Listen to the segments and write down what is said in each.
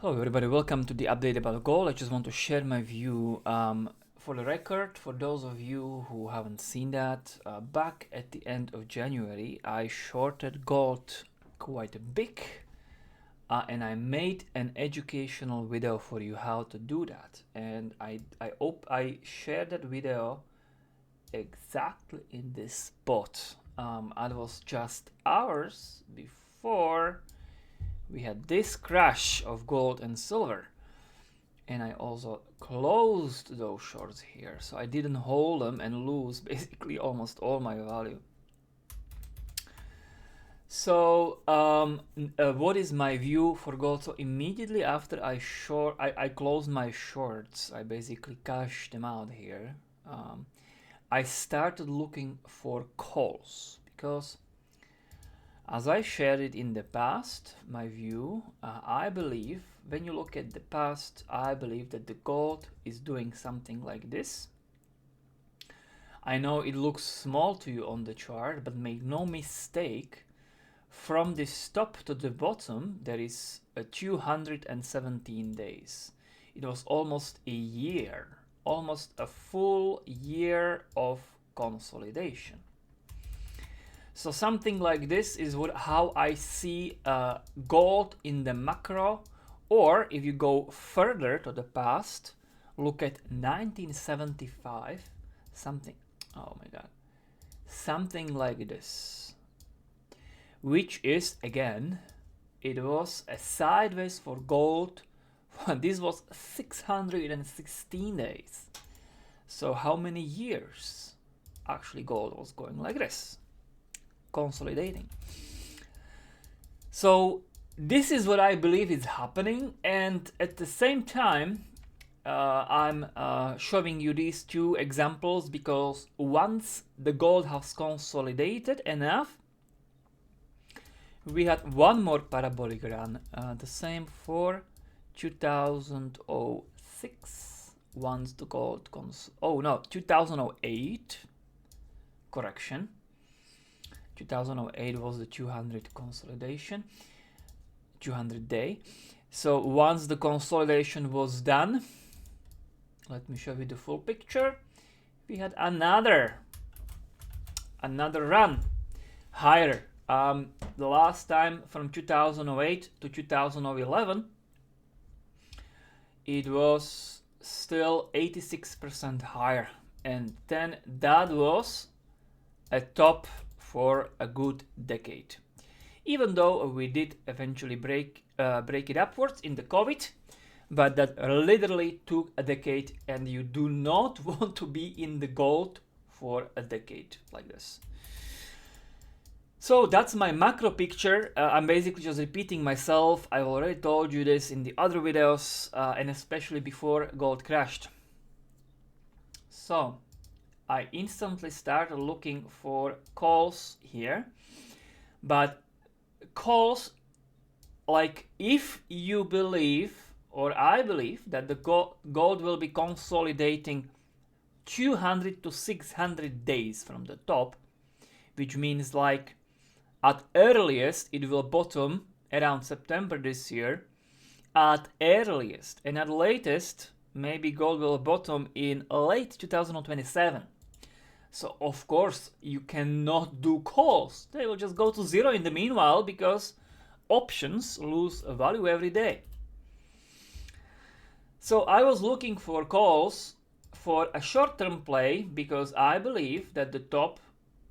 Hello everybody, welcome to the update about gold. I just want to share my view. For the record, for those of you who haven't seen that, back at the end of January I shorted gold quite a bit, and I made an educational video for you how to do that, and I shared that video exactly in this spot. It was just hours before we had this crash of gold and silver, and I also closed those shorts here, so I didn't hold them and lose basically almost all my value. So what is my view for gold? So immediately after I closed my shorts, I basically cashed them out here. I started looking for calls because, as I shared it in the past, my view, I believe, when you look at the past, I believe that the gold is doing something like this. I know it looks small to you on the chart, but make no mistake, from this top to the bottom, there is 217 days. It was almost a year, almost a full year of consolidation. So something like this is how I see gold in the macro. Or if you go further to the past, look at 1975, something like this, which is, again, it was a sideways for gold. This was 616 days. So how many years actually gold was going like this? Consolidating. So this is what I believe is happening, and at the same time I'm showing you these two examples because once the gold has consolidated enough, we had one more parabolic run, the same for 2006, once the gold 2008, correction, 2008 was the 200 consolidation, 200 day. So once the consolidation was done, let me show you the full picture. We had another run higher. The last time from 2008 to 2011, it was still 86% higher, and then that was a top for a good decade. Even though we did eventually break it upwards in the COVID, but that literally took a decade, and you do not want to be in the gold for a decade like this. So that's my macro picture. I'm basically just repeating myself. I've already told you this in the other videos, and especially before gold crashed. So I instantly started looking for calls here, but calls, like, if you believe, or I believe, that the gold will be consolidating 200 to 600 days from the top, which means, like, at earliest it will bottom around September this year, at earliest, and at latest maybe gold will bottom in late 2027. So of course you cannot do calls. They will just go to zero in the meanwhile, because options lose value every day. So I was looking for calls for a short-term play because I believe that the top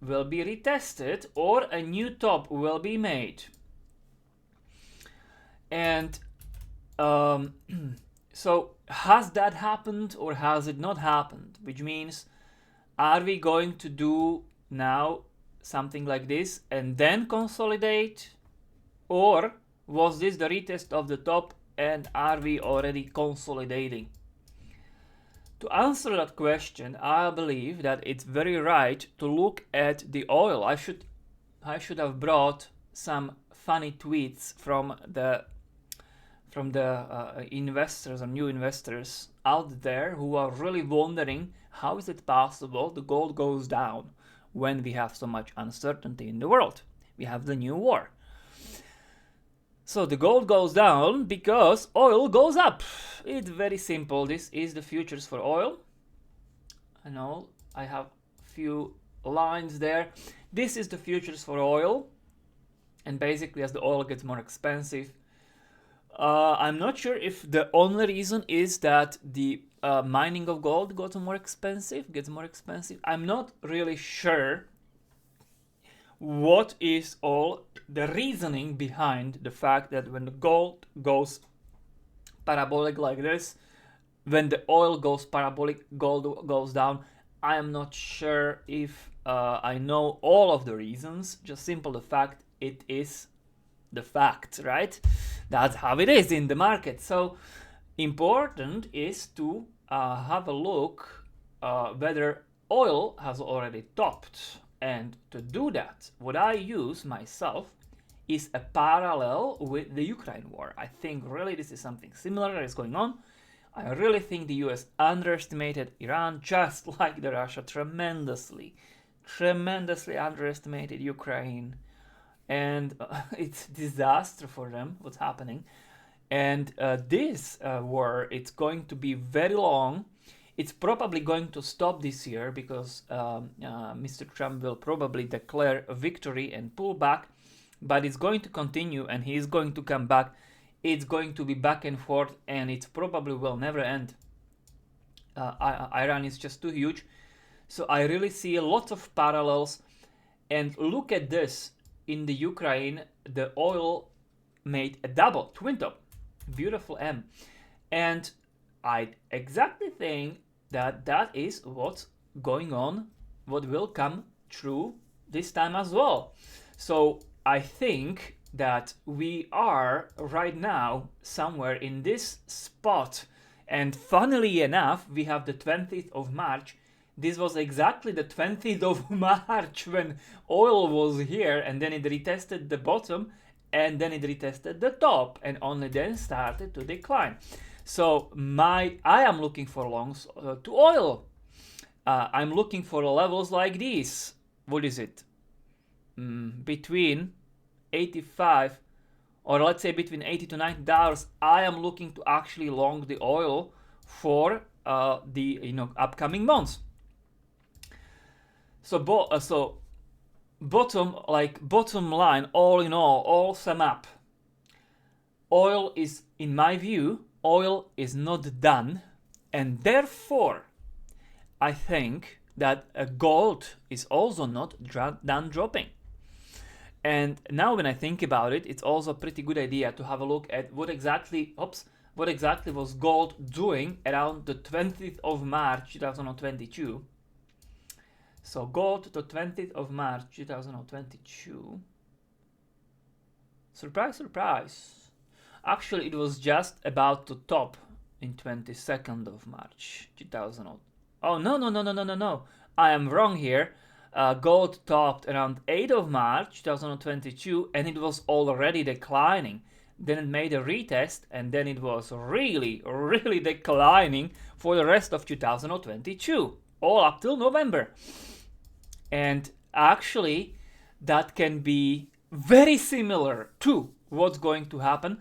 will be retested or a new top will be made. And so has that happened or has it not happened? Which means, are we going to do now something like this and then consolidate? Or was this the retest of the top and are we already consolidating? To answer that question, I believe that it's very right to look at the oil. I should have brought some funny tweets from the investors or new investors out there who are really wondering, how is it possible the gold goes down when we have so much uncertainty in the world? We have the new war. So the gold goes down because oil goes up. It's very simple. This is the futures for oil. I know I have a few lines there. This is the futures for oil. And basically, as the oil gets more expensive, I'm not sure if the only reason is that the mining of gold gets more expensive. I'm not really sure what is all the reasoning behind the fact that when the gold goes parabolic like this, when the oil goes parabolic, gold goes down. I am not sure if I know all of the reasons. Just simple the fact it is the fact, right? That's how it is in the market. So important is to have a look whether oil has already topped. And to do that, what I use myself is a parallel with the Ukraine war. I think really this is something similar that is going on. I really think the US underestimated Iran, just like the Russia tremendously underestimated Ukraine. And it's disaster for them, what's happening. And this war, it's going to be very long. It's probably going to stop this year because Mr. Trump will probably declare a victory and pull back, but it's going to continue and he's going to come back. It's going to be back and forth and it probably will never end. Iran is just too huge. So I really see a lot of parallels. And look at this. In the Ukraine, the oil made a double, twin top. Beautiful M. And I exactly think that that is what's going on, what will come true this time as well. So I think that we are right now somewhere in this spot. And funnily enough, we have the 20th of March. This was exactly the 20th of March when oil was here, and then it retested the bottom, and then it retested the top, and only then started to decline. So I am looking for longs to oil. I'm looking for levels like these. What is it? Between 85 or let's say between $80 to $90. I am looking to actually long the oil for the upcoming months. So bottom line, all in all sum up, oil is, in my view, oil is not done, and therefore I think that gold is also not done dropping. And now when I think about it, it's also a pretty good idea to have a look at what exactly was gold doing around the 20th of March 2022. So gold the 20th of March 2022. Surprise, surprise. Actually, it was just about to top in 22nd of March 2000. Oh, no. I am wrong here. Gold topped around 8th of March 2022 and it was already declining. Then it made a retest and then it was really declining for the rest of 2022, all up till November. And actually, that can be very similar to what's going to happen.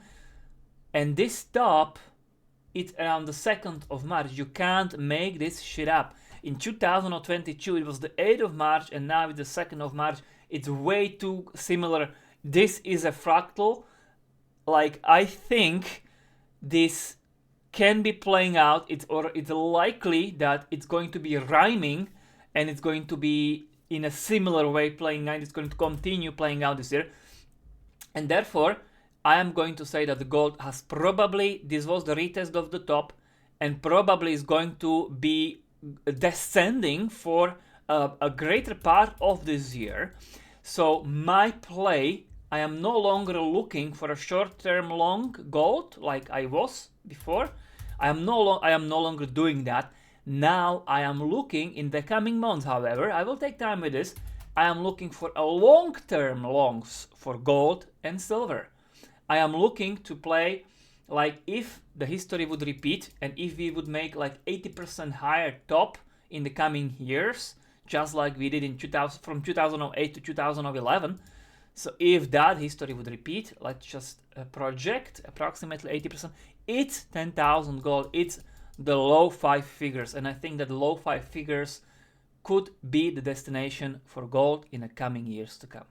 And this top, it's around the 2nd of March. You can't make this shit up. In 2022, it was the 8th of March, and now it's the 2nd of March. It's way too similar. This is a fractal. Like, I think this can be playing out. It's likely that it's going to be rhyming, and it's going to be in a similar way playing out. It's going to continue playing out this year. And therefore, I am going to say that the gold has probably, this was the retest of the top, and probably is going to be descending for a greater part of this year. So my play, I am no longer looking for a short-term long gold like I was before. I am no longer doing that. Now I am looking in the coming months, however, I will take time with this. I am looking for a long-term longs for gold and silver. I am looking to play like if the history would repeat and if we would make like 80% higher top in the coming years, just like we did in from 2008 to 2011. So if that history would repeat, let's just project approximately 80%. It's 10,000 gold. It's the low 5 figures, and I think that low 5 figures could be the destination for gold in the coming years to come.